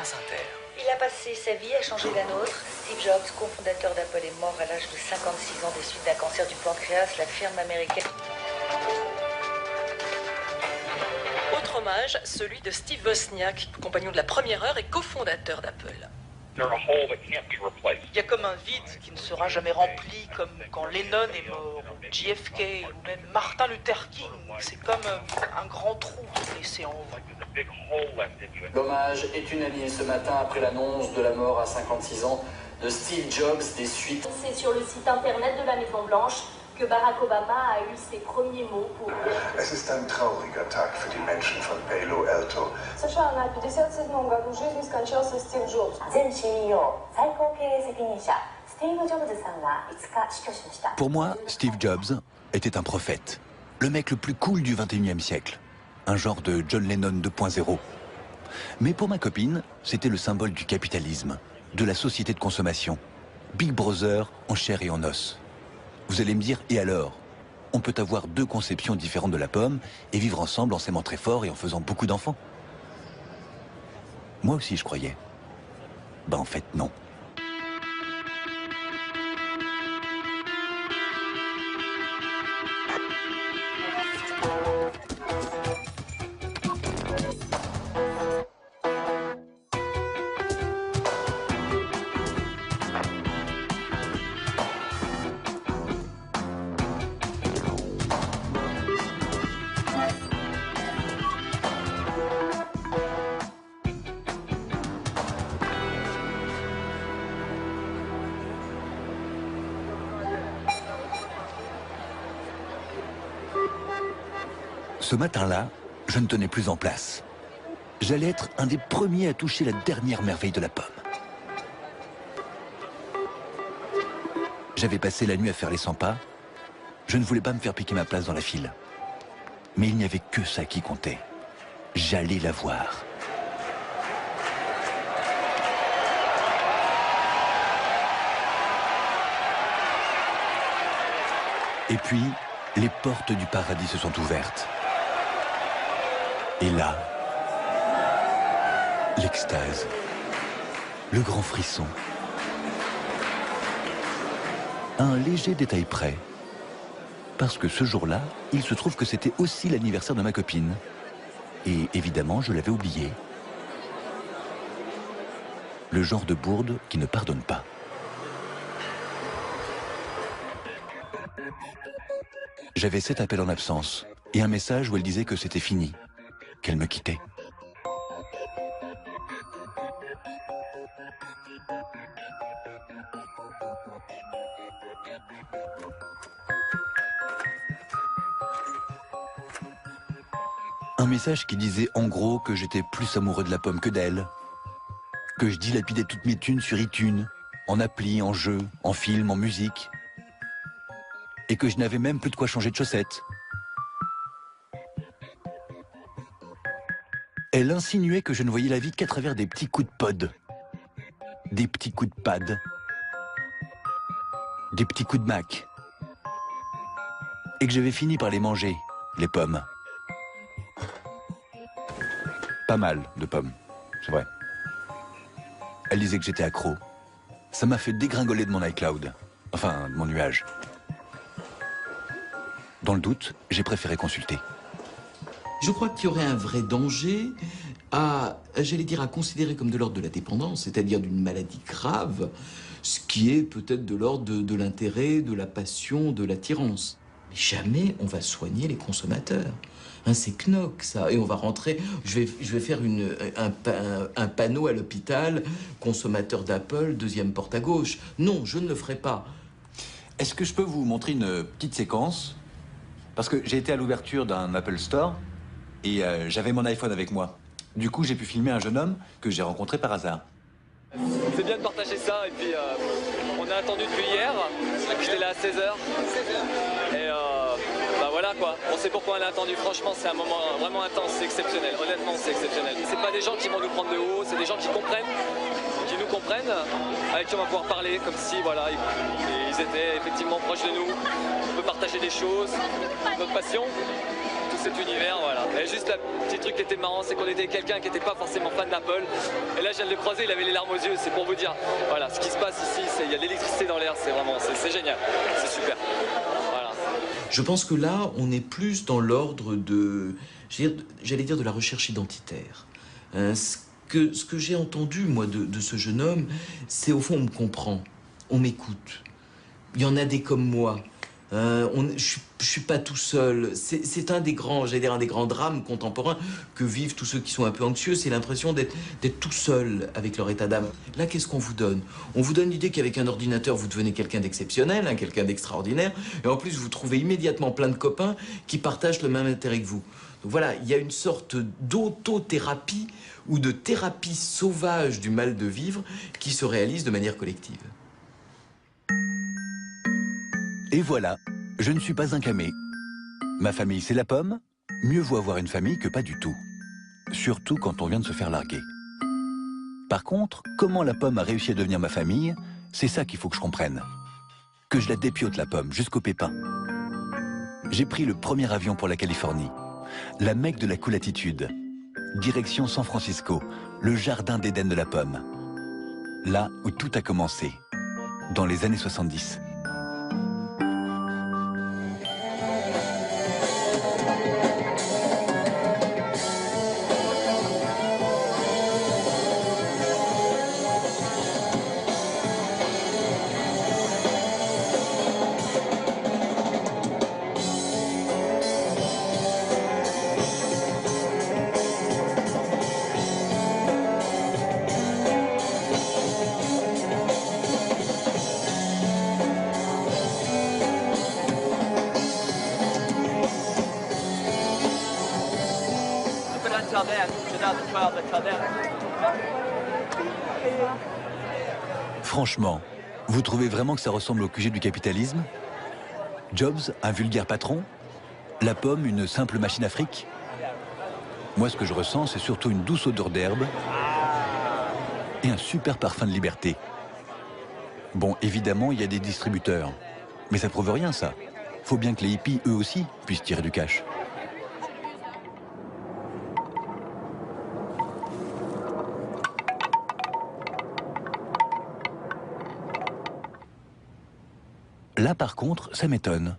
France Inter. Il a passé sa vie à changer la nôtre. Steve Jobs, cofondateur d'Apple, est mort à l'âge de 56 ans des suites d'un cancer du pancréas. La firme américaine... Autre hommage, celui de Steve Wozniak, compagnon de la première heure et cofondateur d'Apple. Il y a comme un vide qui ne sera jamais rempli, comme quand Lennon est mort, ou JFK, ou même Martin Luther King. C'est comme un grand trou laissé en vous. L'hommage est unanime ce matin après l'annonce de la mort à 56 ans de Steve Jobs des suites. C'est sur le site internet de la Maison Blanche que Barack Obama a eu ses premiers mots pour... Es ist ein trauriger Tag für die Menschen von Palo Alto. США на 57-м году жизни скончался Стив Джобс. 前 CEO 最高経営責任者スティーブ・ジョブズさんが5日死去しました。 Pour moi, Steve Jobs était un prophète. Le mec le plus cool du 21e siècle. Un genre de John Lennon 2.0. Mais pour ma copine, c'était le symbole du capitalisme, de la société de consommation. Big Brother en chair et en os. Vous allez me dire, et alors? On peut avoir deux conceptions différentes de la pomme et vivre ensemble en s'aimant très fort et en faisant beaucoup d'enfants. Moi aussi, je croyais. Ben en fait, non. Ce matin-là, je ne tenais plus en place. J'allais être un des premiers à toucher la dernière merveille de la pomme. J'avais passé la nuit à faire les 100 pas. Je ne voulais pas me faire piquer ma place dans la file. Mais il n'y avait que ça qui comptait. J'allais la voir. Et puis, les portes du paradis se sont ouvertes. Et là, l'extase, le grand frisson. À un léger détail près, parce que ce jour-là, il se trouve que c'était aussi l'anniversaire de ma copine. Et évidemment, je l'avais oublié. Le genre de bourde qui ne pardonne pas. J'avais 7 appels en absence et un message où elle disait que c'était fini, qu'elle me quittait. Un message qui disait en gros que j'étais plus amoureux de la pomme que d'elle, que je dilapidais toutes mes thunes sur iTunes, en appli, en jeu, en film, en musique, et que je n'avais même plus de quoi changer de chaussettes. Elle insinuait que je ne voyais la vie qu'à travers des petits coups de pod, des petits coups de pad, des petits coups de Mac, et que j'avais fini par les manger, les pommes. Pas mal de pommes, c'est vrai. Elle disait que j'étais accro. Ça m'a fait dégringoler de mon iCloud, enfin de mon nuage. Dans le doute, j'ai préféré consulter. Je crois qu'il y aurait un vrai danger à, j'allais dire, à considérer comme de l'ordre de la dépendance, c'est-à-dire d'une maladie grave, ce qui est peut-être de l'ordre de l'intérêt, de la passion, de l'attirance. Mais jamais on va soigner les consommateurs. Hein, c'est knock, ça. Et on va rentrer, je vais faire un panneau à l'hôpital, consommateur d'Apple, deuxième porte à gauche. Non, je ne le ferai pas. Est-ce que je peux vous montrer une petite séquence? Parce que j'ai été à l'ouverture d'un Apple Store et j'avais mon iPhone avec moi. Du coup, j'ai pu filmer un jeune homme que j'ai rencontré par hasard. C'est bien de partager ça et puis on a attendu depuis hier, j'étais là à 16h et bah voilà quoi, on sait pourquoi on a attendu, franchement c'est un moment vraiment intense, c'est exceptionnel, honnêtement c'est exceptionnel. C'est pas des gens qui vont nous prendre de haut, c'est des gens qui comprennent, qui nous comprennent, avec qui on va pouvoir parler comme si voilà, ils étaient effectivement proches de nous, on peut partager des choses, notre passion, tout cet univers, voilà. Et juste un petit truc qui était marrant, c'est qu'on était quelqu'un qui n'était pas forcément fan d'Apple. Et là, je viens de le croiser, il avait les larmes aux yeux. C'est pour vous dire, voilà, ce qui se passe ici, il y a de l'électricité dans l'air, c'est vraiment, c'est génial, c'est super. Voilà. Je pense que là, on est plus dans l'ordre de, j'allais dire, de la recherche identitaire. Ce que j'ai entendu, moi, de ce jeune homme, c'est au fond, on me comprend, on m'écoute. Il y en a des comme moi. Je suis pas tout seul. C'est un des grands, j'allais dire, un des grands drames contemporains que vivent tous ceux qui sont un peu anxieux. C'est l'impression d'être tout seul avec leur état d'âme. Là, qu'est-ce qu'on vous donne? On vous donne l'idée qu'avec un ordinateur, vous devenez quelqu'un d'exceptionnel, hein, quelqu'un d'extraordinaire. Et en plus, vous trouvez immédiatement plein de copains qui partagent le même intérêt que vous. Donc voilà, il y a une sorte d'autothérapie ou de thérapie sauvage du mal de vivre qui se réalise de manière collective. Et voilà, je ne suis pas un camé. Ma famille, c'est la pomme. Mieux vaut avoir une famille que pas du tout. Surtout quand on vient de se faire larguer. Par contre, comment la pomme a réussi à devenir ma famille, c'est ça qu'il faut que je comprenne. Que je la dépiote, la pomme, jusqu'au pépin. J'ai pris le premier avion pour la Californie. La Mecque de la cool attitude. Direction San Francisco, le jardin d'Éden de la pomme. Là où tout a commencé, dans les années 70. Franchement, vous trouvez vraiment que ça ressemble au QG du capitalisme? Jobs, un vulgaire patron? La pomme, une simple machine à fric? Moi, ce que je ressens, c'est surtout une douce odeur d'herbe et un super parfum de liberté. Bon, évidemment, il y a des distributeurs. Mais ça prouve rien, ça. Faut bien que les hippies, eux aussi, puissent tirer du cash. Là, par contre, ça m'étonne.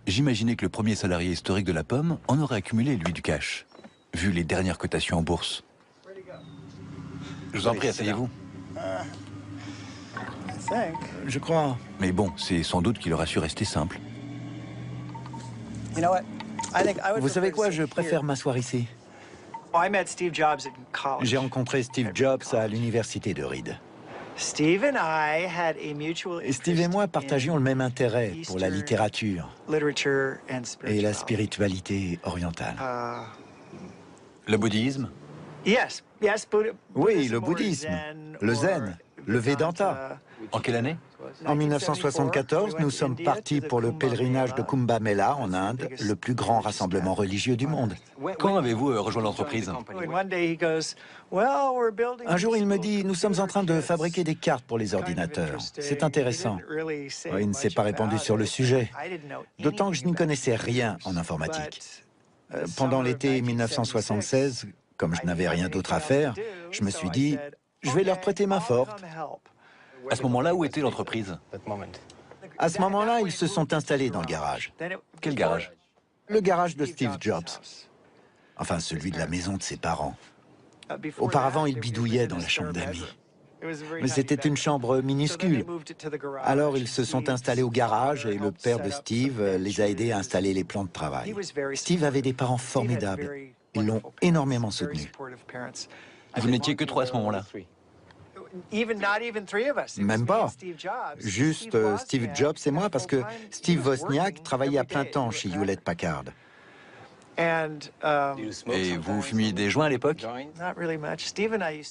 J'imaginais que le premier salarié historique de la pomme en aurait accumulé, lui, du cash, vu les dernières cotations en bourse. Je vous en prie, asseyez-vous. Je crois. Mais bon, c'est sans doute qu'il aura su rester simple. Vous savez quoi, je préfère m'asseoir ici. J'ai rencontré Steve Jobs à l'université de Reed. Steve et moi partagions le même intérêt pour la littérature et la spiritualité orientale. Le bouddhisme? Oui, le bouddhisme, le zen, le Vedanta. En quelle année? En 1974, nous sommes partis pour le pèlerinage de Kumbh Mela en Inde, le plus grand rassemblement religieux du monde. Quand avez-vous rejoint l'entreprise? Un jour, il me dit, nous sommes en train de fabriquer des cartes pour les ordinateurs. C'est intéressant. Il ne s'est pas répondu sur le sujet, d'autant que je n'y connaissais rien en informatique. Pendant l'été 1976, comme je n'avais rien d'autre à faire, je me suis dit, je vais leur prêter main forte. À ce moment-là, où était l'entreprise? À ce moment-là, ils se sont installés dans le garage. Quel garage? Le garage de Steve Jobs. Enfin, celui de la maison de ses parents. Auparavant, ils bidouillaient dans la chambre d'amis. Mais c'était une chambre minuscule. Alors, ils se sont installés au garage et le père de Steve les a aidés à installer les plans de travail. Steve avait des parents formidables. Ils l'ont énormément soutenu. Vous n'étiez que 3 à ce moment-là? Même pas. Juste Steve Jobs et moi, parce que Steve Wozniak travaillait à plein temps chez Hewlett Packard. Et vous fumiez des joints à l'époque?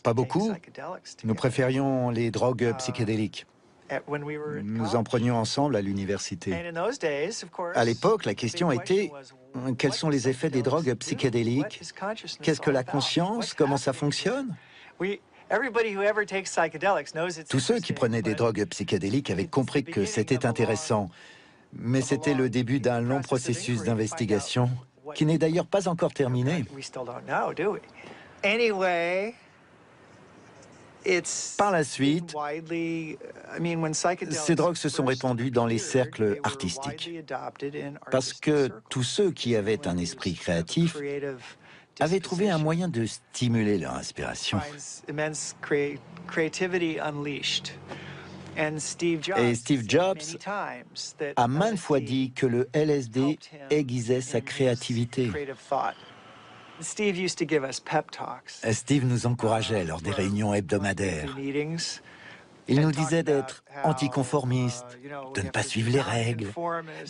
Pas beaucoup. Nous préférions les drogues psychédéliques. Nous en prenions ensemble à l'université. À l'époque, la question était quels sont les effets des drogues psychédéliques? Qu'est-ce que la conscience? Comment ça fonctionne? Tous ceux qui prenaient des drogues psychédéliques avaient compris que c'était intéressant, mais c'était le début d'un long processus d'investigation qui n'est d'ailleurs pas encore terminé. Par la suite, ces drogues se sont répandues dans les cercles artistiques, parce que tous ceux qui avaient un esprit créatif avaient trouvé un moyen de stimuler leur inspiration. Et Steve Jobs a maintes fois dit que le LSD aiguisait sa créativité. Steve nous encourageait lors des réunions hebdomadaires. Il nous disait d'être anticonformiste, de ne pas suivre les règles,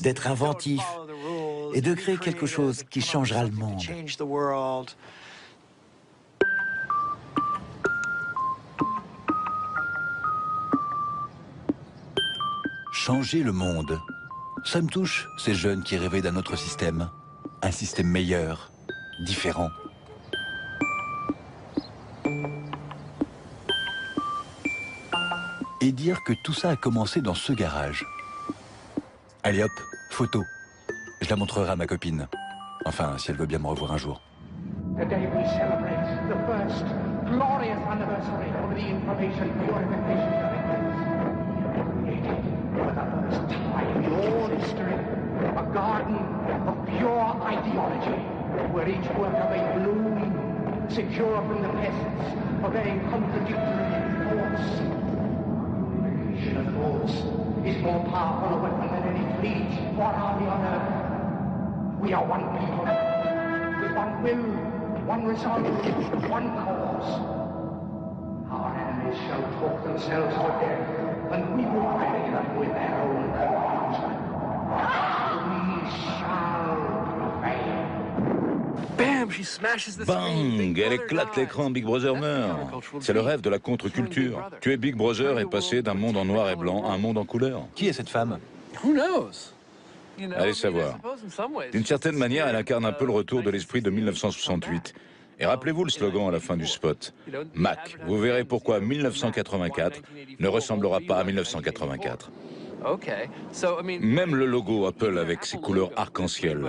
d'être inventif et de créer quelque chose qui changera le monde. Changer le monde. Ça me touche, ces jeunes qui rêvaient d'un autre système. Un système meilleur, différent. Et dire que tout ça a commencé dans ce garage. Allez hop, photo. Je la montrerai à ma copine. Enfin, si elle veut bien me revoir un jour. Today we celebrate the first glorious anniversary of the Information Purification Directives. Created for the first time in all history, a garden of pure ideology, where each worker may bloom, secure from the pests, obeying contradictory thoughts. Unification of thoughts is more powerful a weapon than any fleet or army on earth. We are one people, with one will, one resolve, one cause. Our enemies shall talk themselves to death, and we will bury them with their own confusion. We shall prevail. Bang! Elle éclate l'écran Big Brother meurt. C'est le rêve de la contre-culture. Tuer Big Brother et passer d'un monde en noir et blanc à un monde en couleur. Qui est cette femme? Allez savoir. D'une certaine manière, elle incarne un peu le retour de l'esprit de 1968. Et rappelez-vous le slogan à la fin du spot. Mac, vous verrez pourquoi 1984 ne ressemblera pas à 1984. Même le logo Apple avec ses couleurs arc-en-ciel.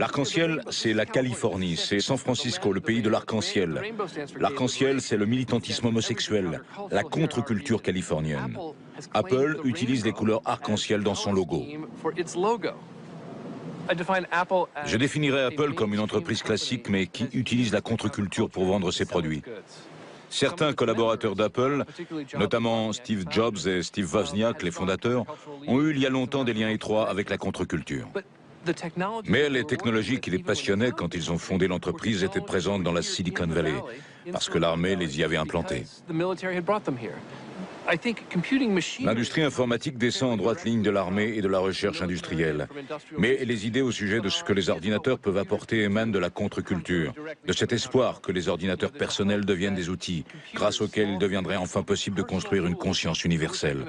L'arc-en-ciel, c'est la Californie, c'est San Francisco, le pays de l'arc-en-ciel. L'arc-en-ciel, c'est le militantisme homosexuel, la contre-culture californienne. Apple utilise les couleurs arc-en-ciel dans son logo. Je définirais Apple comme une entreprise classique, mais qui utilise la contre-culture pour vendre ses produits. Certains collaborateurs d'Apple, notamment Steve Jobs et Steve Wozniak, les fondateurs, ont eu il y a longtemps des liens étroits avec la contre-culture. Mais les technologies qui les passionnaient quand ils ont fondé l'entreprise étaient présentes dans la Silicon Valley, parce que l'armée les y avait implantées. L'industrie informatique descend en droite ligne de l'armée et de la recherche industrielle. Mais les idées au sujet de ce que les ordinateurs peuvent apporter émanent de la contre-culture, de cet espoir que les ordinateurs personnels deviennent des outils, grâce auxquels il deviendrait enfin possible de construire une conscience universelle.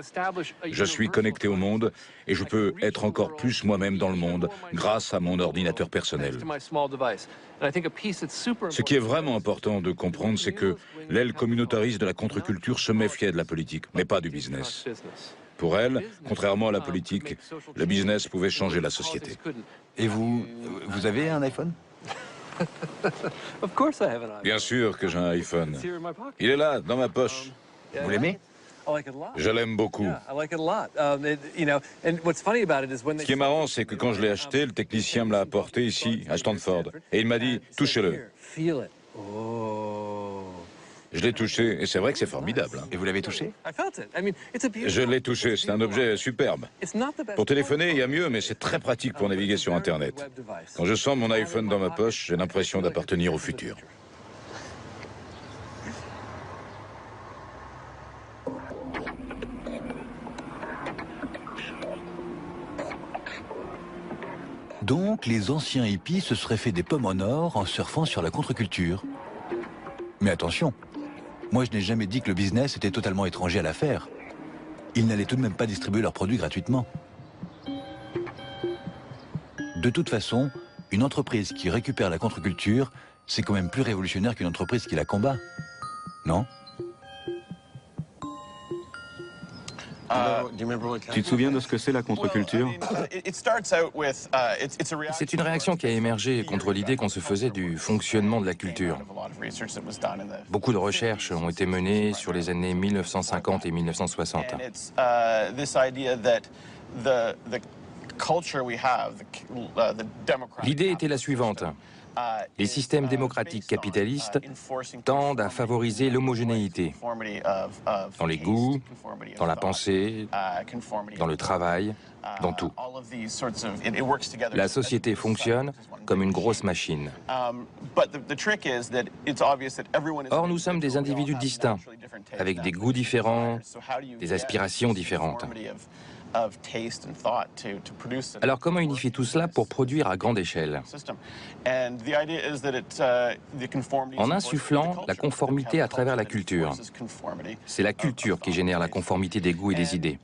Je suis connecté au monde et je peux être encore plus moi-même dans le monde grâce à mon ordinateur personnel. Ce qui est vraiment important de comprendre, c'est que l'aile communautariste de la contre-culture se méfiait de la politique, mais pas du business. Pour elle, contrairement à la politique, le business pouvait changer la société. Et vous avez un iPhone? Bien sûr que j'ai un iPhone. Il est là, dans ma poche. Vous l'aimez? Je l'aime beaucoup. Ce qui est marrant, c'est que quand je l'ai acheté, le technicien me l'a apporté ici, à Stanford. Et il m'a dit, touchez-le. Je l'ai touché, et c'est vrai que c'est formidable. Et vous l'avez touché? Je l'ai touché, c'est un objet superbe. Pour téléphoner, il y a mieux, mais c'est très pratique pour naviguer sur Internet. Quand je sens mon iPhone dans ma poche, j'ai l'impression d'appartenir au futur. Donc, les anciens hippies se seraient fait des pommes en or en surfant sur la contre-culture. Mais attention, moi je n'ai jamais dit que le business était totalement étranger à l'affaire. Ils n'allaient tout de même pas distribuer leurs produits gratuitement. De toute façon, une entreprise qui récupère la contre-culture, c'est quand même plus révolutionnaire qu'une entreprise qui la combat. Non? Tu te souviens de ce que c'est la contre-culture? C'est une réaction qui a émergé contre l'idée qu'on se faisait du fonctionnement de la culture. Beaucoup de recherches ont été menées sur les années 1950 et 1960. L'idée était la suivante. Les systèmes démocratiques capitalistes tendent à favoriser l'homogénéité dans les goûts, dans la pensée, dans le travail, dans tout. La société fonctionne comme une grosse machine. Or, nous sommes des individus distincts, avec des goûts différents, des aspirations différentes. Alors comment unifier tout cela pour produire à grande échelle? En insufflant la conformité à travers la culture. C'est la culture qui génère la conformité des goûts et des idées.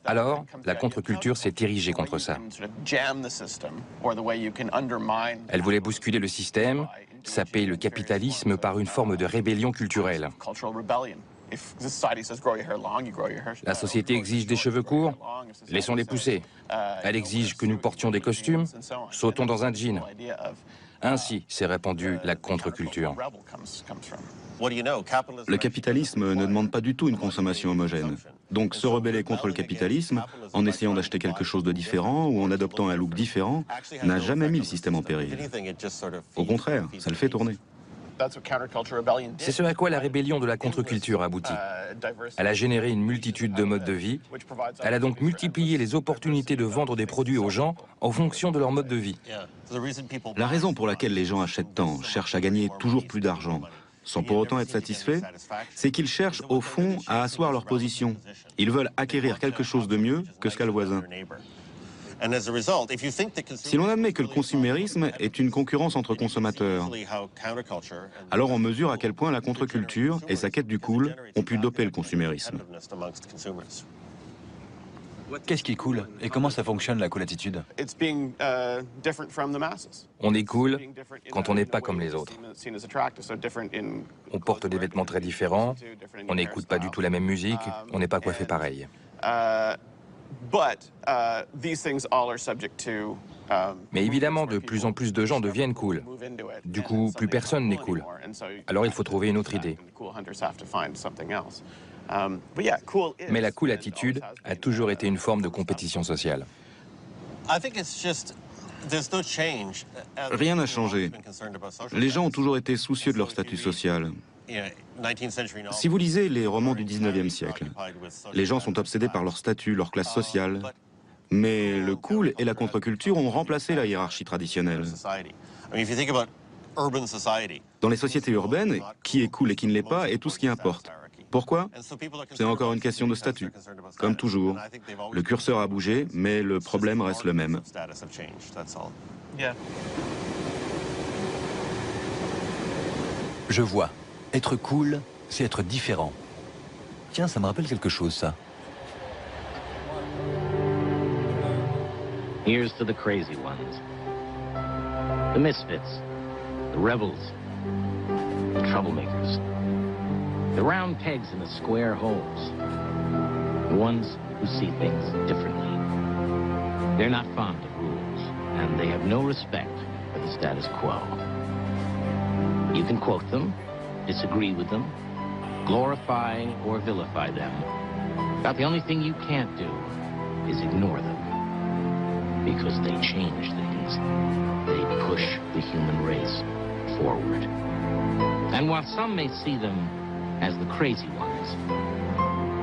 Alors, la contre-culture s'est érigée contre ça. Elle voulait bousculer le système, saper le capitalisme par une forme de rébellion culturelle. La société exige des cheveux courts, laissons-les pousser. Elle exige que nous portions des costumes, sautons dans un jean. Ainsi s'est répandue la contre-culture. Le capitalisme ne demande pas du tout une consommation homogène. Donc se rebeller contre le capitalisme, en essayant d'acheter quelque chose de différent ou en adoptant un look différent, n'a jamais mis le système en péril. Au contraire, ça le fait tourner. C'est ce à quoi la rébellion de la contre-culture aboutit. Elle a généré une multitude de modes de vie. Elle a donc multiplié les opportunités de vendre des produits aux gens en fonction de leur mode de vie. La raison pour laquelle les gens achètent tant, cherchent à gagner toujours plus d'argent, sans pour autant être satisfaits, c'est qu'ils cherchent au fond à asseoir leur position. Ils veulent acquérir quelque chose de mieux que ce qu'a le voisin. Si l'on admet que le consumérisme est une concurrence entre consommateurs, alors on mesure à quel point la contre-culture et sa quête du cool ont pu doper le consumérisme. Qu'est-ce qui est cool et comment ça fonctionne la cool attitude? On est cool quand on n'est pas comme les autres. On porte des vêtements très différents, on n'écoute pas du tout la même musique, on n'est pas coiffé pareil. Mais évidemment, de plus en plus de gens deviennent cool. Du coup, plus personne n'est cool. Alors il faut trouver une autre idée. Mais la cool attitude a toujours été une forme de compétition sociale. Rien n'a changé. Les gens ont toujours été soucieux de leur statut social. Si vous lisez les romans du 19e siècle, les gens sont obsédés par leur statut, leur classe sociale. Mais le cool et la contre-culture ont remplacé la hiérarchie traditionnelle. Dans les sociétés urbaines, qui est cool et qui ne l'est pas est tout ce qui importe. Pourquoi? C'est encore une question de statut. Comme toujours, le curseur a bougé, mais le problème reste le même. Je vois. Être cool, c'est être différent. Tiens, ça me rappelle quelque chose, ça. Here's to the crazy ones. The misfits. The rebels. The troublemakers. The round pegs in the square holes. The ones who see things differently. They're not fond of rules, and they have no respect for the status quo. You can quote them, disagree with them, glorify or vilify them. But the only thing you can't do is ignore them. Because they change things. They push the human race forward. And while some may see them as the crazy ones,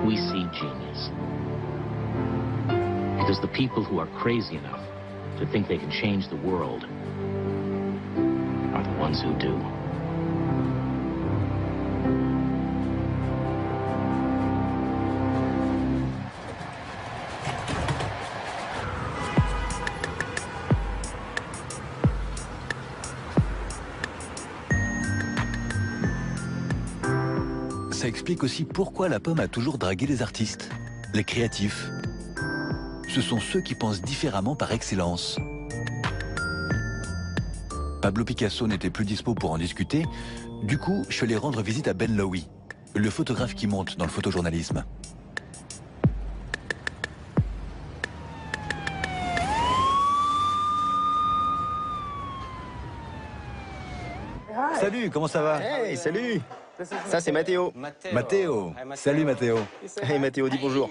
we see genius. Because the people who are crazy enough to think they can change the world are the ones who do. Ça explique aussi pourquoi la pomme a toujours dragué les artistes, les créatifs. Ce sont ceux qui pensent différemment par excellence. Pablo Picasso n'était plus dispo pour en discuter, du coup, je suis allé rendre visite à Ben Lowy, le photographe qui monte dans le photojournalisme. Salut, comment ça va? Hey, salut. Ça, c'est Mathéo. Mathéo. Salut, Mathéo. Hey, Mathéo, dis bonjour.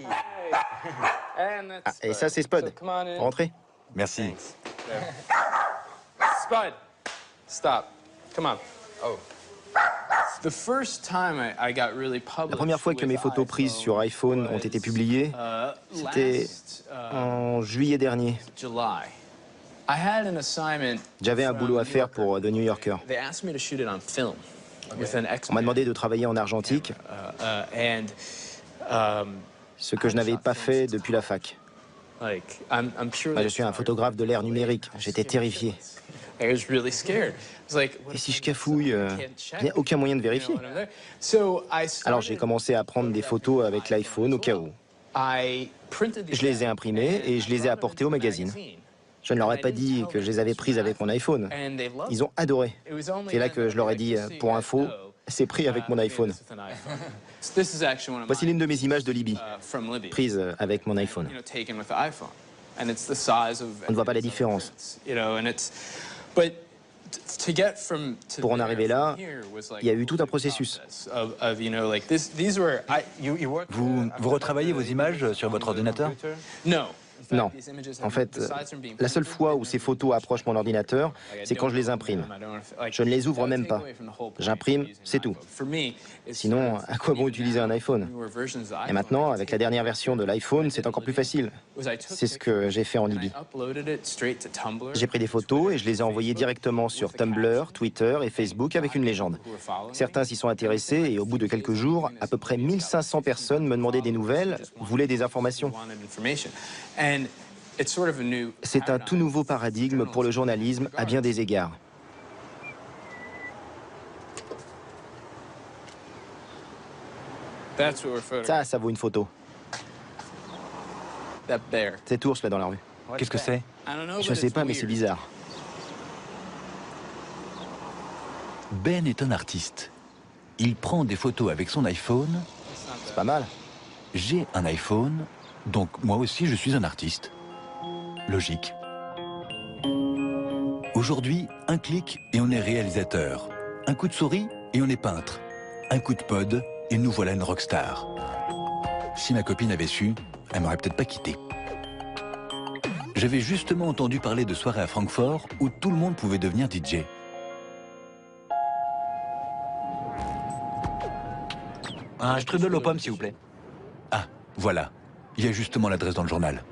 Ah, et ça, c'est Spud. Rentrez. Merci. Spud, stop. Come on. Oh. La première fois que mes photos prises sur iPhone ont été publiées, c'était en juillet dernier. J'avais un boulot à faire pour The New Yorker. On m'a demandé de travailler en argentique, ce que je n'avais pas fait depuis la fac. Je suis un photographe de l'ère numérique. J'étais terrifié. Et si je cafouille, il n'y a aucun moyen de vérifier. Alors j'ai commencé à prendre des photos avec l'iPhone au cas où. Je les ai imprimées et je les ai apportées au magazine. Je ne leur ai pas dit que je les avais prises avec mon iPhone. Ils ont adoré. C'est là que je leur ai dit, pour info, c'est pris avec mon iPhone. Voici l'une de mes images de Libye, prise avec mon iPhone. On ne voit pas la différence. Pour en arriver là, il y a eu tout un processus. Vous retravaillez vos images sur votre ordinateur? Non. En fait, la seule fois où ces photos approchent mon ordinateur, c'est quand je les imprime. Je ne les ouvre même pas. J'imprime, c'est tout. Sinon, à quoi bon utiliser un iPhone? Et maintenant, avec la dernière version de l'iPhone, c'est encore plus facile. C'est ce que j'ai fait en Libye. J'ai pris des photos et je les ai envoyées directement sur Tumblr, Twitter et Facebook avec une légende. Certains s'y sont intéressés et au bout de quelques jours, à peu près 1500 personnes me demandaient des nouvelles, voulaient des informations. C'est un tout nouveau paradigme pour le journalisme à bien des égards. Ça vaut une photo. Cet ours là dans la rue. Qu'est-ce que c'est? Je sais pas, mais c'est bizarre. Ben est un artiste. Il prend des photos avec son iPhone. C'est pas mal. J'ai un iPhone, donc moi aussi je suis un artiste. Logique. Aujourd'hui, un clic et on est réalisateur. Un coup de souris et on est peintre. Un coup de pod et nous voilà une rockstar. Si ma copine avait su, elle m'aurait peut-être pas quitté. J'avais justement entendu parler de soirées à Francfort où tout le monde pouvait devenir DJ. Un strudel aux pommes, s'il vous plaît. Ah, voilà. Il y a justement l'adresse dans le journal.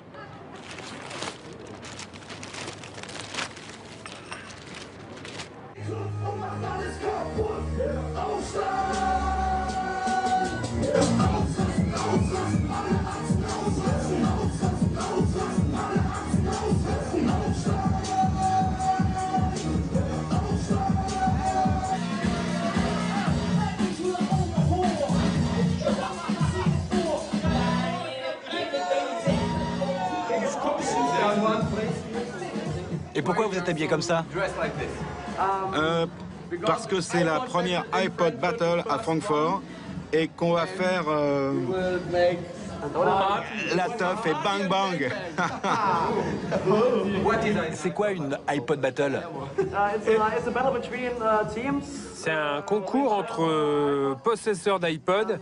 Et pourquoi vous êtes habillé comme ça? Parce que c'est la première iPod Battle à Francfort et qu'on va faire la teuf et bang bang. C'est quoi une iPod Battle? C'est un concours entre possesseurs d'iPod.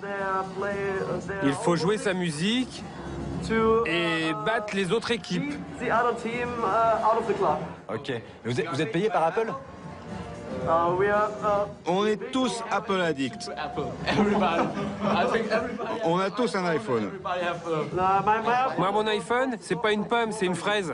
Il faut jouer sa musique et battre les autres équipes. Ok. Vous êtes payé par Apple? On est tous Apple addicts. On a tous un iPhone. Moi, mon iPhone, c'est pas une pomme, c'est une fraise.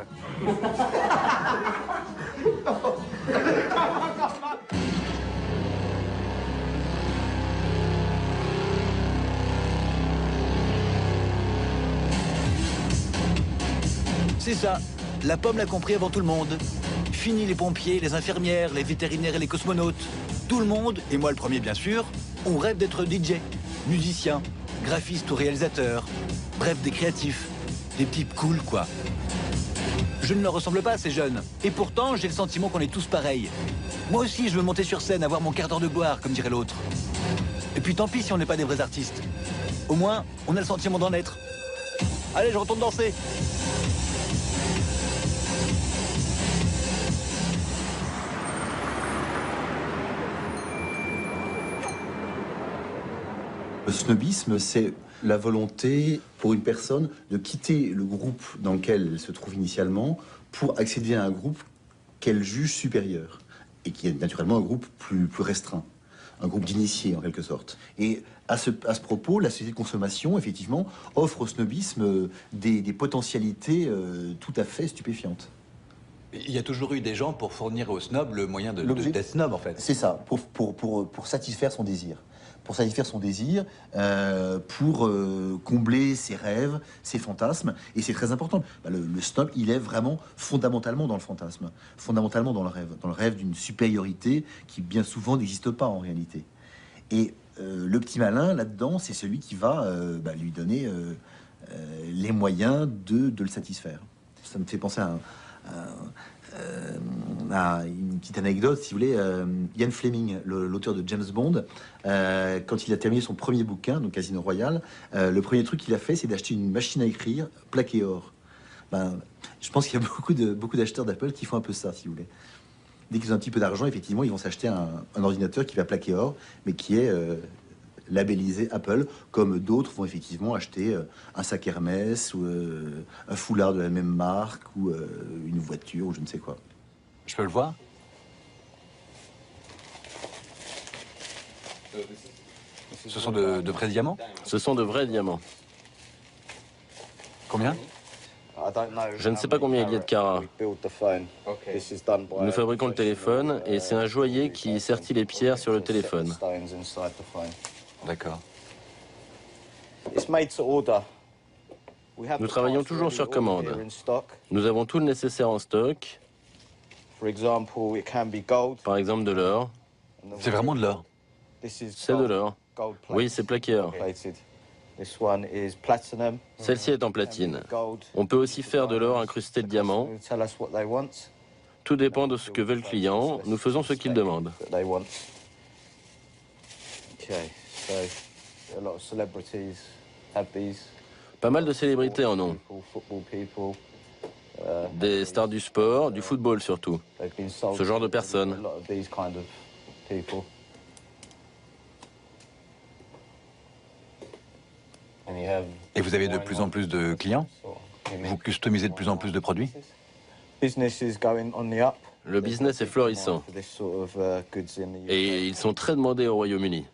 C'est ça. La pomme l'a compris avant tout le monde. Fini les pompiers, les infirmières, les vétérinaires et les cosmonautes. Tout le monde, et moi le premier bien sûr, on rêve d'être DJ, musicien, graphiste ou réalisateur. Bref, des créatifs. Des types cool, quoi. Je ne leur ressemble pas à ces jeunes. Et pourtant, j'ai le sentiment qu'on est tous pareils. Moi aussi, je veux monter sur scène, avoir mon quart d'heure de gloire, comme dirait l'autre. Et puis tant pis si on n'est pas des vrais artistes. Au moins, on a le sentiment d'en être. Allez, je retourne danser. Le snobisme, c'est la volonté pour une personne de quitter le groupe dans lequel elle se trouve initialement pour accéder à un groupe qu'elle juge supérieur et qui est naturellement un groupe plus restreint, un groupe d'initiés en quelque sorte. Et à ce propos, la société de consommation, effectivement, offre au snobisme des potentialités tout à fait stupéfiantes. Il y a toujours eu des gens pour fournir aux snobs le moyen d'être snob, en fait. C'est ça, pour satisfaire son désir. Pour satisfaire son désir, pour combler ses rêves, ses fantasmes. Et c'est très important. Le snob, il est vraiment fondamentalement dans le fantasme, fondamentalement dans le rêve d'une supériorité qui bien souvent n'existe pas en réalité. Et le petit malin, là-dedans, c'est celui qui va lui donner les moyens de le satisfaire. Ça me fait penser à une petite anecdote, si vous voulez. Ian Fleming, l'auteur de James Bond, quand il a terminé son premier bouquin, donc Casino Royale, le premier truc qu'il a fait, c'est d'acheter une machine à écrire plaquée or. Je pense qu'il y a beaucoup d'acheteurs d'Apple qui font un peu ça, si vous voulez. Dès qu'ils ont un petit peu d'argent, effectivement, ils vont s'acheter un ordinateur qui va plaquer or, mais qui est labellisé Apple, comme d'autres vont effectivement acheter un sac Hermès ou un foulard de la même marque ou une voiture ou je ne sais quoi. Je peux le voir? Ce sont de vrais diamants? Ce sont de vrais diamants. Combien? Je ne sais pas combien il y a de carats. Nous fabriquons le téléphone et c'est un joaillier qui sertit les pierres sur le téléphone. D'accord. Nous travaillons toujours sur commande. Nous avons tout le nécessaire en stock. Par exemple de l'or. C'est vraiment de l'or? C'est de l'or. Oui, c'est plaqué or. Celle-ci est en platine. On peut aussi faire de l'or incrusté de diamants. Tout dépend de ce que veut le client. Nous faisons ce qu'il demande. Pas mal de célébrités en ont. Des stars du sport, du football surtout. Ce genre de personnes. Et vous avez de plus en plus de clients? Vous customisez de plus en plus de produits? Le business est florissant. Et ils sont très demandés au Royaume-Uni.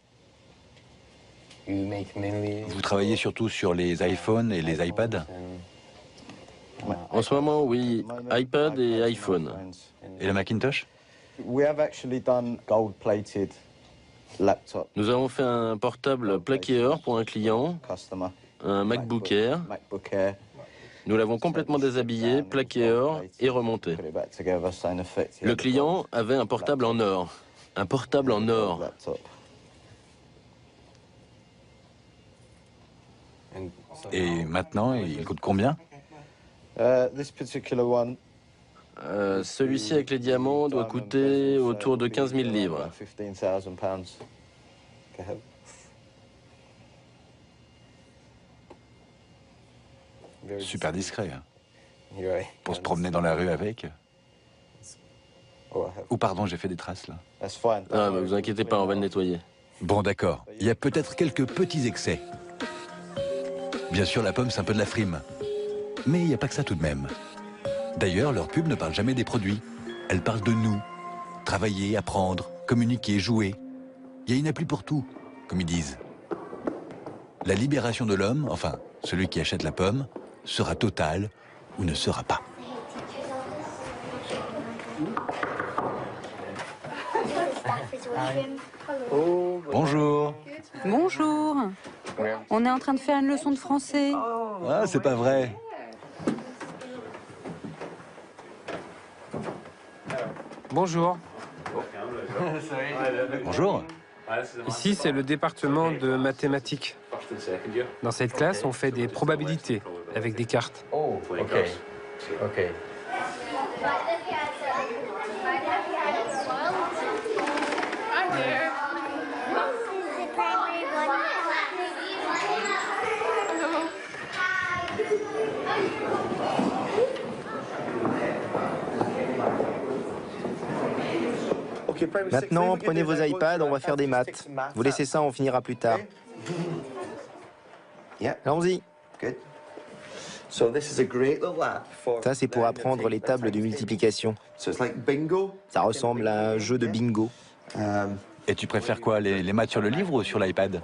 Vous travaillez surtout sur les iPhones et les iPads? En ce moment, oui, iPad et iPhone. Et le Macintosh? Nous avons fait un portable plaqué or pour un client, un MacBook Air. Nous l'avons complètement déshabillé, plaqué or et remonté. Le client avait un portable en or. Un portable en or. Et maintenant, il coûte combien? Celui-ci avec les diamants doit coûter autour de 15 000 livres. Super discret. Pour se promener dans la rue avec. Ou pardon, j'ai fait des traces là. Ah, mais vous inquiétez pas, on va le nettoyer. Bon, d'accord. Il y a peut-être quelques petits excès. Bien sûr, la pomme, c'est un peu de la frime. Mais il n'y a pas que ça tout de même. D'ailleurs, leur pub ne parle jamais des produits. Elle parle de nous. Travailler, apprendre, communiquer, jouer. Il y a une appli pour tout, comme ils disent. La libération de l'homme, enfin, celui qui achète la pomme, sera totale ou ne sera pas. Bonjour. Bonjour. On est en train de faire une leçon de français. Ah, c'est pas vrai. Bonjour. Bonjour. Ici, c'est le département de mathématiques. Dans cette classe, on fait des probabilités avec des cartes. Oh, ok. Ok. Maintenant, prenez vos iPads, on va faire des maths. Vous laissez ça, on finira plus tard. Allons-y. Ça, c'est pour apprendre les tables de multiplication. Ça ressemble à un jeu de bingo. Et tu préfères quoi, les maths sur le livre ou sur l'iPad?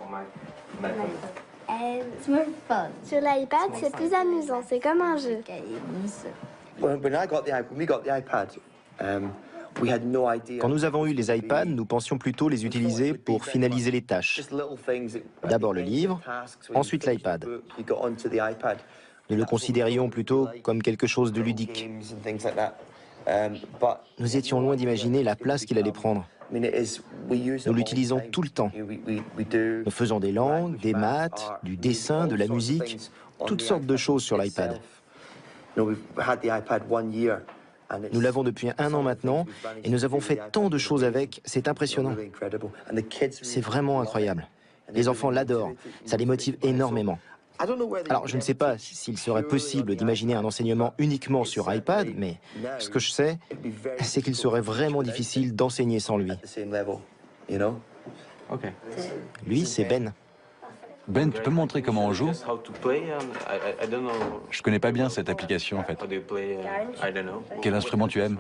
Sur l'iPad, c'est plus amusant, c'est comme un jeu. Quand nous avons eu les iPads, nous pensions plutôt les utiliser pour finaliser les tâches. D'abord le livre, ensuite l'iPad. Nous le considérions plutôt comme quelque chose de ludique. Nous étions loin d'imaginer la place qu'il allait prendre. Nous l'utilisons tout le temps. Nous faisons des langues, des maths, du dessin, de la musique, toutes sortes de choses sur l'iPad. Nous l'avons depuis 1 an maintenant et nous avons fait tant de choses avec, c'est impressionnant. C'est vraiment incroyable. Les enfants l'adorent, ça les motive énormément. Alors, je ne sais pas s'il serait possible d'imaginer un enseignement uniquement sur iPad, mais ce que je sais, c'est qu'il serait vraiment difficile d'enseigner sans lui. Lui, c'est Ben. Ben, tu peux me montrer comment on joue? Je connais pas bien cette application, en fait. Quel instrument tu aimes?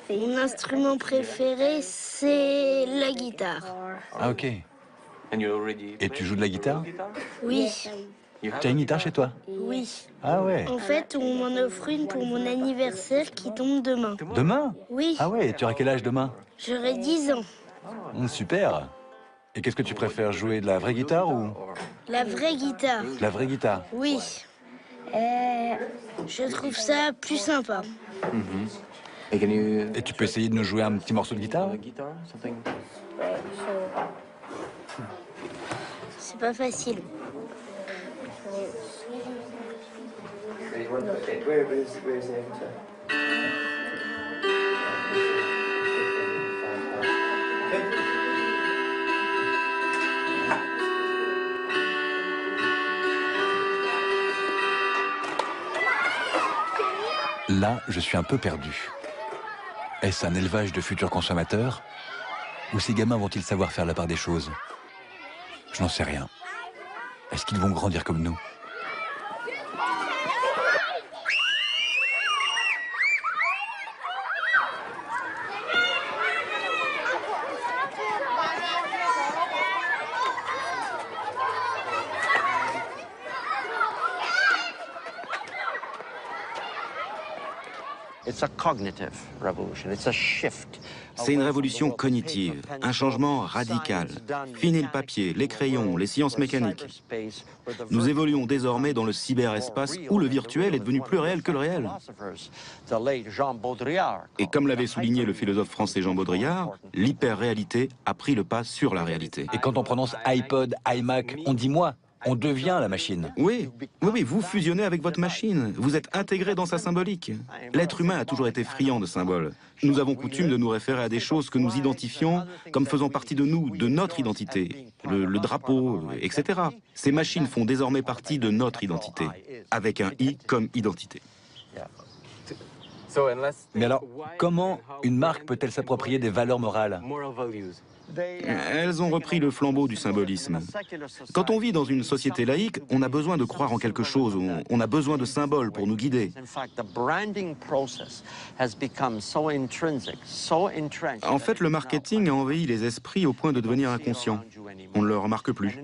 Mon instrument préféré, c'est la guitare. Ah, ok. Et tu joues de la guitare? Oui. Tu as une guitare chez toi? Oui. Ah ouais. En fait, on m'en offre une pour mon anniversaire qui tombe demain. Demain? Oui. Ah ouais, et tu auras quel âge demain? J'aurai 10 ans. Super. Et qu'est-ce que tu préfères, jouer de la vraie guitare ou? La vraie guitare. La vraie guitare? Oui. Je trouve ça plus sympa. Et tu peux essayer de nous jouer un petit morceau de guitare? C'est pas facile. Là, je suis un peu perdu. Est-ce un élevage de futurs consommateurs? Ou ces gamins vont-ils savoir faire la part des choses? Je n'en sais rien. Est-ce qu'ils vont grandir comme nous? C'est une révolution cognitive, un changement radical. Fini le papier, les crayons, les sciences mécaniques. Nous évoluons désormais dans le cyberespace où le virtuel est devenu plus réel que le réel. Et comme l'avait souligné le philosophe français Jean Baudrillard, l'hyper-réalité a pris le pas sur la réalité. Et quand on prononce iPod, iMac, on dit moi. On devient la machine. Oui, vous fusionnez avec votre machine. Vous êtes intégré dans sa symbolique. L'être humain a toujours été friand de symboles. Nous avons coutume de nous référer à des choses que nous identifions comme faisant partie de nous, de notre identité. Le drapeau, etc. Ces machines font désormais partie de notre identité, avec un I comme identité. Mais alors, comment une marque peut-elle s'approprier des valeurs morales? Elles ont repris le flambeau du symbolisme. Quand on vit dans une société laïque, on a besoin de croire en quelque chose, on a besoin de symboles pour nous guider. En fait, le marketing a envahi les esprits au point de devenir inconscient. On ne le remarque plus.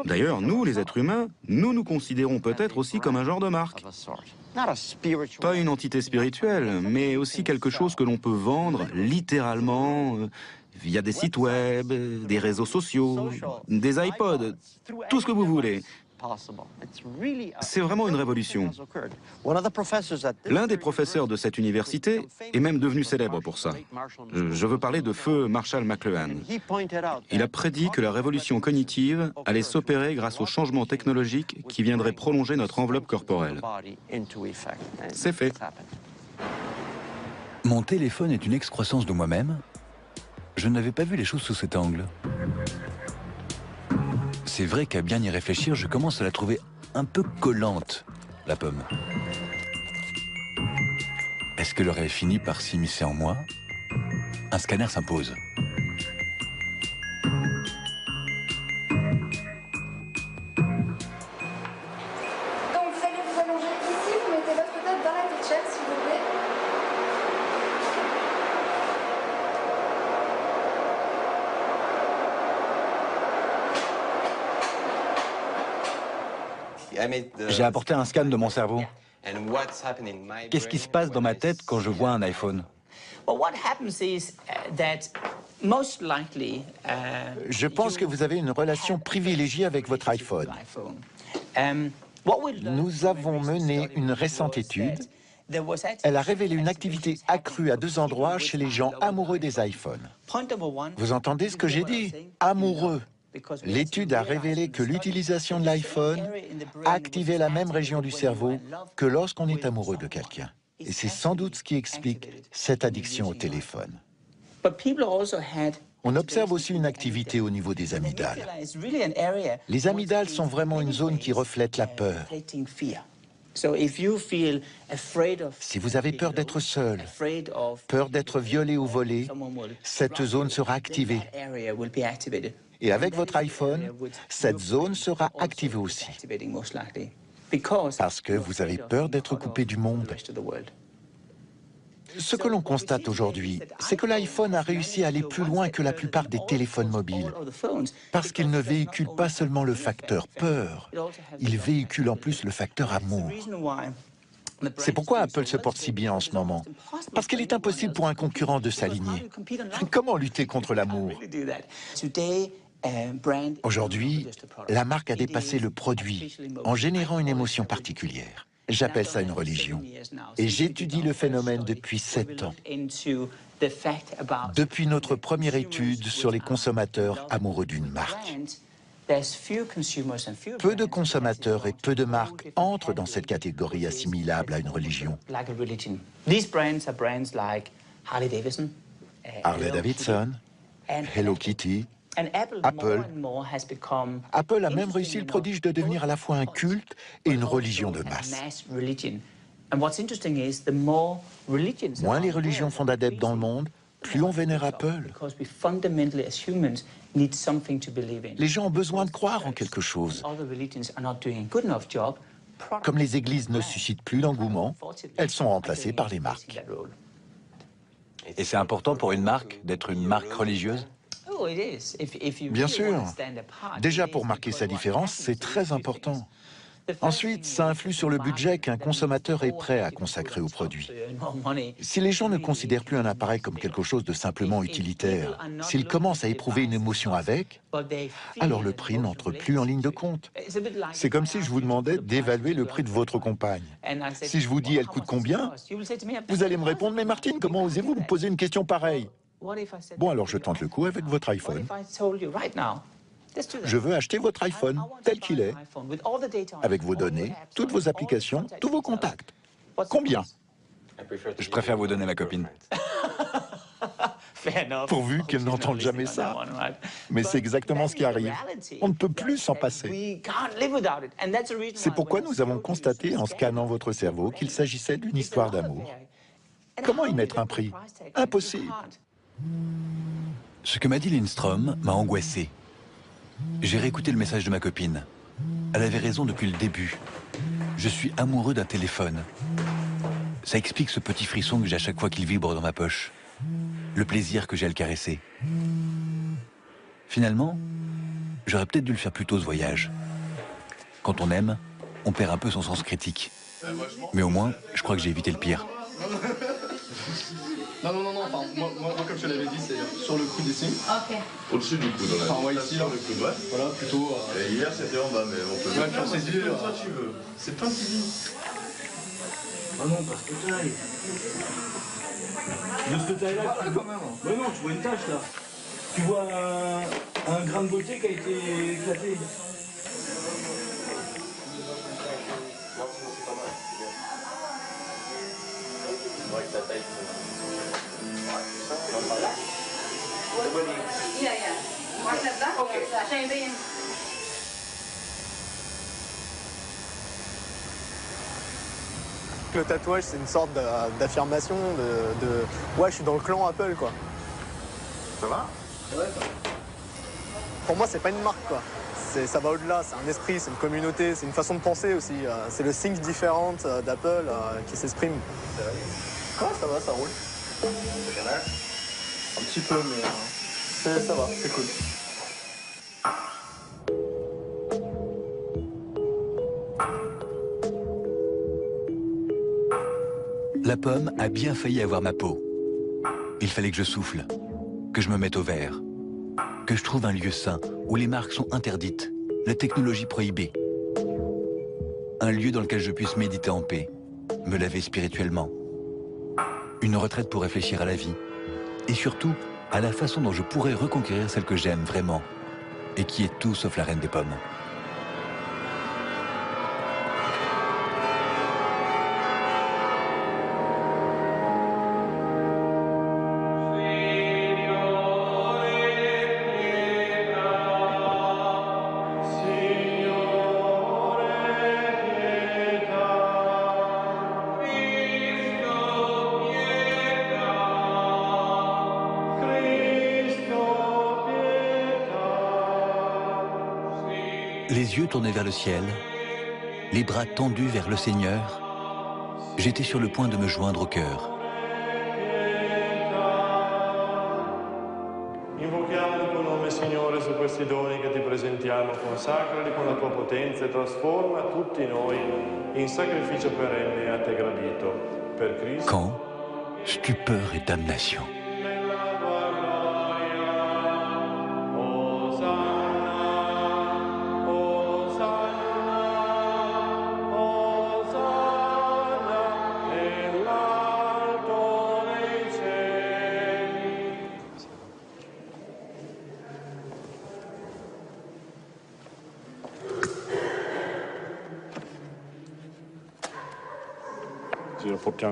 D'ailleurs, nous, les êtres humains, nous considérons peut-être aussi comme un genre de marque. Pas une entité spirituelle, mais aussi quelque chose que l'on peut vendre littéralement via des sites web, des réseaux sociaux, des iPods, tout ce que vous voulez. C'est vraiment une révolution. L'un des professeurs de cette université est même devenu célèbre pour ça. Je veux parler de feu Marshall McLuhan. Il a prédit que la révolution cognitive allait s'opérer grâce aux changements technologiques qui viendraient prolonger notre enveloppe corporelle. C'est fait. Mon téléphone est une excroissance de moi-même. Je n'avais pas vu les choses sous cet angle. C'est vrai qu'à bien y réfléchir, je commence à la trouver un peu collante, la pomme. Est-ce qu'elle aurait fini par s'immiscer en moi? Un scanner s'impose. J'ai apporté un scan de mon cerveau. Qu'est-ce qui se passe dans ma tête quand je vois un iPhone? Je pense que vous avez une relation privilégiée avec votre iPhone. Nous avons mené une récente étude. Elle a révélé une activité accrue à 2 endroits chez les gens amoureux des iPhones. Vous entendez ce que j'ai dit? Amoureux. L'étude a révélé que l'utilisation de l'iPhone activait la même région du cerveau que lorsqu'on est amoureux de quelqu'un. Et c'est sans doute ce qui explique cette addiction au téléphone. On observe aussi une activité au niveau des amygdales. Les amygdales sont vraiment une zone qui reflète la peur. Si vous avez peur d'être seul, peur d'être violé ou volé, cette zone sera activée. Et avec votre iPhone, cette zone sera activée aussi. Parce que vous avez peur d'être coupé du monde. Ce que l'on constate aujourd'hui, c'est que l'iPhone a réussi à aller plus loin que la plupart des téléphones mobiles. Parce qu'il ne véhicule pas seulement le facteur peur, il véhicule en plus le facteur amour. C'est pourquoi Apple se porte si bien en ce moment. Parce qu'il est impossible pour un concurrent de s'aligner. Comment lutter contre l'amour? Aujourd'hui, la marque a dépassé le produit en générant une émotion particulière. J'appelle ça une religion. Et j'étudie le phénomène depuis 7 ans. Depuis notre première étude sur les consommateurs amoureux d'une marque. Peu de consommateurs et peu de marques entrent dans cette catégorie assimilable à une religion. Harley Davidson, Hello Kitty, Apple. Apple a même réussi le prodige de devenir à la fois un culte et une religion de masse. Moins les religions font d'adeptes dans le monde, plus on vénère Apple. Les gens ont besoin de croire en quelque chose. Comme les églises ne suscitent plus l'engouement, elles sont remplacées par les marques. Et c'est important pour une marque d'être une marque religieuse? Bien sûr. Déjà, pour marquer sa différence, c'est très important. Ensuite, ça influe sur le budget qu'un consommateur est prêt à consacrer au produit. Si les gens ne considèrent plus un appareil comme quelque chose de simplement utilitaire, s'ils commencent à éprouver une émotion avec, alors le prix n'entre plus en ligne de compte. C'est comme si je vous demandais d'évaluer le prix de votre compagne. Si je vous dis « elle coûte combien ?», vous allez me répondre « mais Martine, comment osez-vous me poser une question pareille ?» Bon, alors je tente le coup avec votre iPhone. Je veux acheter votre iPhone tel qu'il est, avec vos données, toutes vos applications, tous vos contacts. Combien? Je préfère vous donner ma copine. Pourvu qu'elle n'entende jamais ça. Mais c'est exactement ce qui arrive. On ne peut plus s'en passer. C'est pourquoi nous avons constaté en scannant votre cerveau qu'il s'agissait d'une histoire d'amour. Comment y mettre un prix? Impossible. Ce que m'a dit Lindstrom m'a angoissé. J'ai réécouté le message de ma copine. Elle avait raison depuis le début. Je suis amoureux d'un téléphone. Ça explique ce petit frisson que j'ai à chaque fois qu'il vibre dans ma poche. Le plaisir que j'ai à le caresser. Finalement, j'aurais peut-être dû le faire plus tôt ce voyage. Quand on aime, on perd un peu son sens critique. Mais au moins, je crois que j'ai évité le pire. Non, enfin, moi comme je te l'avais dit, c'est sur le coude ici. Ok. Au-dessus du coude, là. Enfin, ouais, ici, sur le coude, ouais. Voilà, plutôt... Et hier, c'était en bas, mais on peut... Ouais, quand c'est dur, toi tu veux. C'est toi qui dis. Ah non, parce que taille. De cette taille-là, tu vois... Mais non, tu vois une tache, là. Tu vois un grain de beauté qui a été éclaté. Le tatouage, c'est une sorte d'affirmation de ouais, je suis dans le clan Apple, quoi. Ça va? Ouais. Pour moi, c'est pas une marque, quoi. Ça va au-delà, c'est un esprit, c'est une communauté, c'est une façon de penser aussi. C'est le think différent d'Apple qui s'exprime. Comment ça va, ça roule? Un petit peu, mais ça va, c'est cool. La pomme a bien failli avoir ma peau. Il fallait que je souffle, que je me mette au vert, que je trouve un lieu sain où les marques sont interdites, la technologie prohibée. Un lieu dans lequel je puisse méditer en paix, me laver spirituellement. Une retraite pour réfléchir à la vie. Et surtout, à la façon dont je pourrais reconquérir celle que j'aime vraiment. Et qui est tout sauf la reine des pommes. Les yeux tournés vers le ciel, les bras tendus vers le Seigneur, j'étais sur le point de me joindre au cœur. Invochiamo il tuo nome, Signore, su questi doni che ti presentiamo, consacrali con la tua potenza e trasforma tutti noi in sacrificio perenne a te gradito. Per Cristo. Quand stupeur et damnation.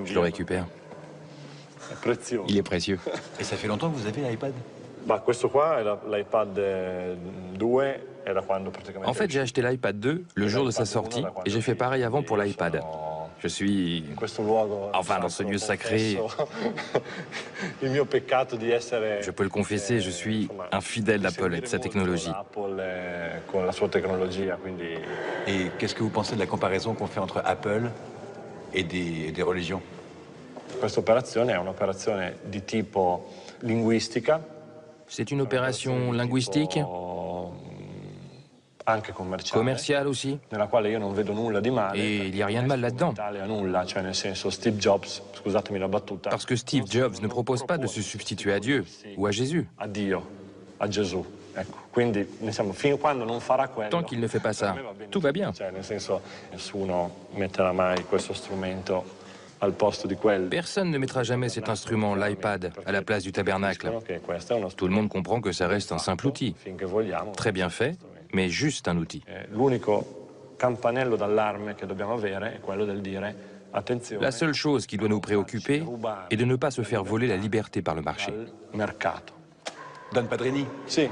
Je le récupère. Il est précieux. Et ça fait longtemps que vous avez l'iPad? En fait, j'ai acheté l'iPad 2 le jour de sa sortie et j'ai fait pareil avant pour l'iPad. Je suis... Enfin, dans ce lieu sacré... Je peux le confesser, je suis un fidèle d'Apple et de sa technologie. Et qu'est-ce que vous pensez de la comparaison qu'on fait entre Apple et des religions? C'est une opération linguistique, commerciale aussi, et il n'y a rien de mal là-dedans. Parce que Steve Jobs ne propose pas de se substituer à Dieu ou à Jésus. Tant qu'il ne fait pas ça, tout va bien. Personne ne mettra jamais cet instrument, l'iPad, à la place du tabernacle. Tout le monde comprend que ça reste un simple outil. Très bien fait, mais juste un outil. La seule chose qui doit nous préoccuper est de ne pas se faire voler la liberté par le marché. Don Padrini? Si.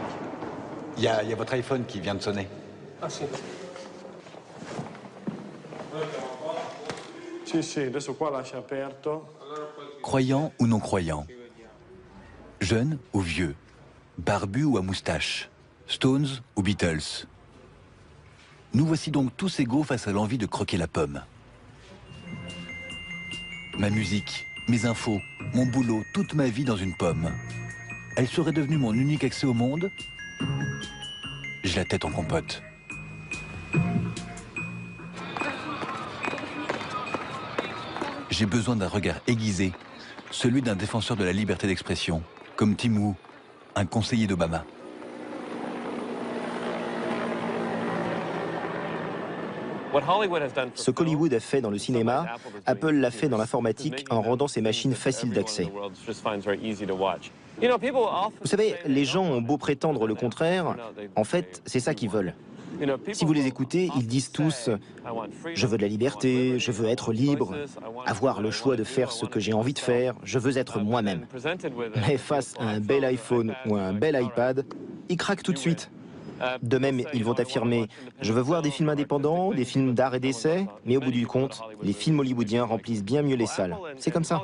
Il y a votre iPhone qui vient de sonner. Ah si. Sì, sì, adesso qua lascia aperto. Croyant ou non croyant, jeune ou vieux, barbu ou à moustache, Stones ou Beatles. Nous voici donc tous égaux face à l'envie de croquer la pomme. Ma musique, mes infos, mon boulot, toute ma vie dans une pomme. Elle serait devenue mon unique accès au monde? J'ai la tête en compote. J'ai besoin d'un regard aiguisé, celui d'un défenseur de la liberté d'expression, comme Tim Wu, un conseiller d'Obama. Ce qu'Hollywood a fait dans le cinéma, Apple l'a fait dans l'informatique en rendant ses machines faciles d'accès. Vous savez, les gens ont beau prétendre le contraire, en fait, c'est ça qu'ils veulent. Si vous les écoutez, ils disent tous « Je veux de la liberté, je veux être libre, avoir le choix de faire ce que j'ai envie de faire, je veux être moi-même. » Mais face à un bel iPhone ou à un bel iPad, ils craquent tout de suite. De même, ils vont affirmer « Je veux voir des films indépendants, des films d'art et d'essai, mais au bout du compte, les films hollywoodiens remplissent bien mieux les salles. » C'est comme ça.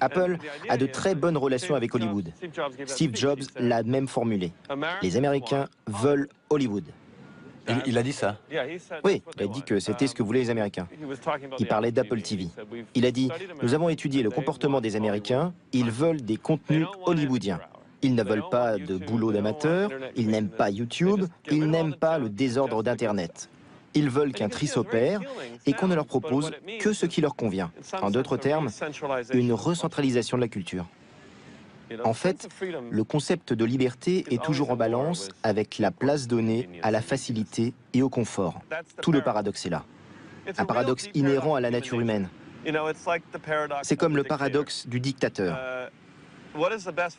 Apple a de très bonnes relations avec Hollywood. Steve Jobs l'a même formulé. Les Américains veulent Hollywood. Il a dit ça? Oui, il a dit que c'était ce que voulaient les Américains. Il parlait d'Apple TV. Il a dit « Nous avons étudié le comportement des Américains, ils veulent des contenus hollywoodiens. Ils ne veulent pas de boulot d'amateur, ils n'aiment pas YouTube, ils n'aiment pas le désordre d'Internet. Ils veulent qu'un tri s'opère et qu'on ne leur propose que ce qui leur convient. En d'autres termes, une recentralisation de la culture. En fait, le concept de liberté est toujours en balance avec la place donnée à la facilité et au confort. Tout le paradoxe est là. Un paradoxe inhérent à la nature humaine. C'est comme le paradoxe du dictateur.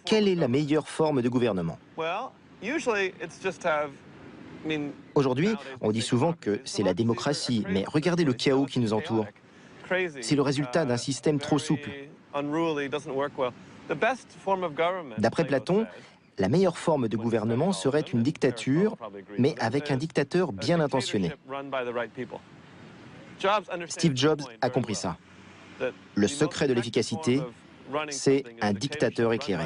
Quelle est la meilleure forme de gouvernement? Aujourd'hui, on dit souvent que c'est la démocratie, mais regardez le chaos qui nous entoure. C'est le résultat d'un système trop souple. D'après Platon, la meilleure forme de gouvernement serait une dictature, mais avec un dictateur bien intentionné. Steve Jobs a compris ça. Le secret de l'efficacité, c'est un dictateur éclairé.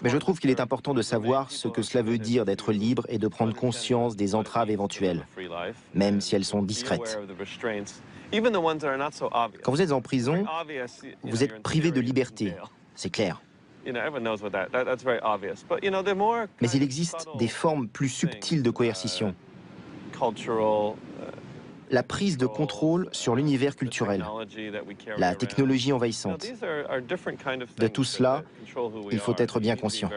Mais je trouve qu'il est important de savoir ce que cela veut dire d'être libre et de prendre conscience des entraves éventuelles, même si elles sont discrètes. Quand vous êtes en prison, vous êtes privé de liberté, c'est clair. Mais il existe des formes plus subtiles de coercition. La prise de contrôle sur l'univers culturel, la technologie envahissante. De tout cela, il faut être bien conscient.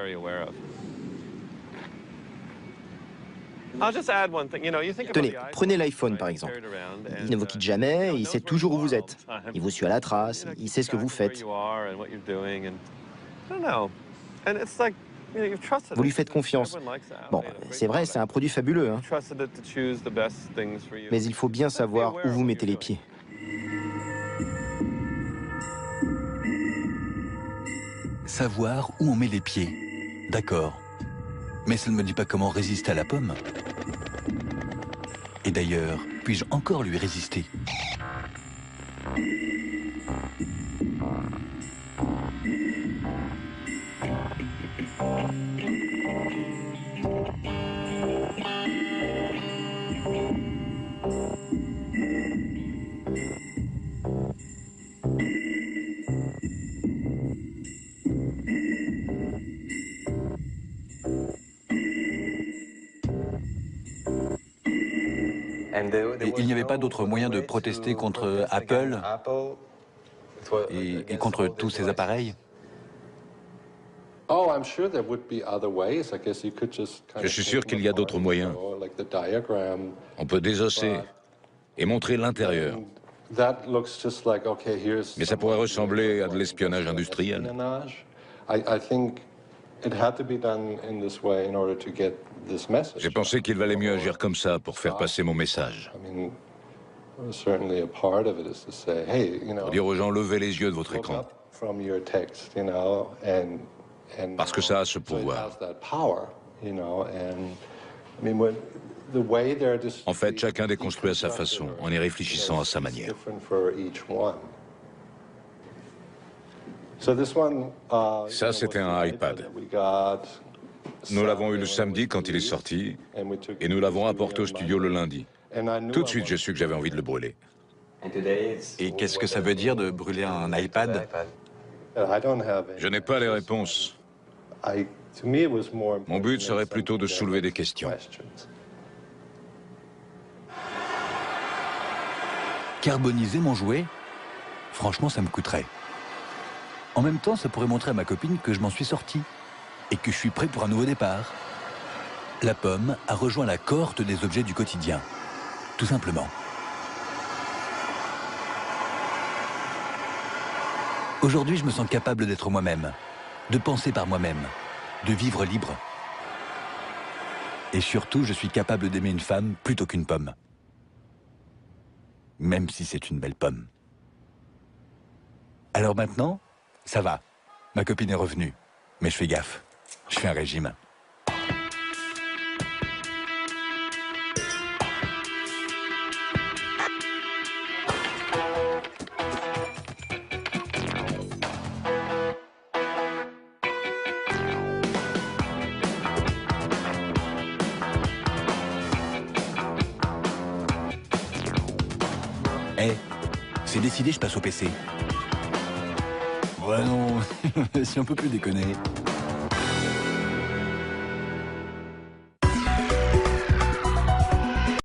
Tenez, prenez l'iPhone par exemple. Il ne vous quitte jamais, il sait toujours où vous êtes. Il vous suit à la trace, il sait ce que vous faites. Vous lui faites confiance. Bon, c'est vrai, c'est un produit fabuleux, hein. Mais il faut bien savoir où vous mettez les pieds. Savoir où on met les pieds. D'accord. Mais ça ne me dit pas comment résister à la pomme. Et d'ailleurs, puis-je encore lui résister? Et il n'y avait pas d'autre moyen de protester contre Apple et contre tous ces appareils? Je suis sûr qu'il y a d'autres moyens. On peut désosser et montrer l'intérieur. Mais ça pourrait ressembler à de l'espionnage industriel. J'ai pensé qu'il valait mieux agir comme ça pour faire passer mon message. Pour dire aux gens, levez les yeux de votre écran. Parce que ça a ce pouvoir. En fait, chacun déconstruit à sa façon, en y réfléchissant à sa manière. Ça, c'était un iPad. Nous l'avons eu le samedi quand il est sorti, et nous l'avons apporté au studio le lundi. Tout de suite, j'ai su que j'avais envie de le brûler. Et qu'est-ce que ça veut dire de brûler un iPad? Je n'ai pas les réponses. Mon but serait plutôt de soulever des questions. Carboniser mon jouet? Franchement, ça me coûterait. En même temps, ça pourrait montrer à ma copine que je m'en suis sorti et que je suis prêt pour un nouveau départ. La pomme a rejoint la cohorte des objets du quotidien, tout simplement. Aujourd'hui, je me sens capable d'être moi-même, de penser par moi-même, de vivre libre. Et surtout, je suis capable d'aimer une femme plutôt qu'une pomme. Même si c'est une belle pomme. Alors maintenant, ça va. Ma copine est revenue. Mais je fais gaffe. Je fais un régime. C'est décidé, je passe au PC. Ouais non, si on peut plus déconner.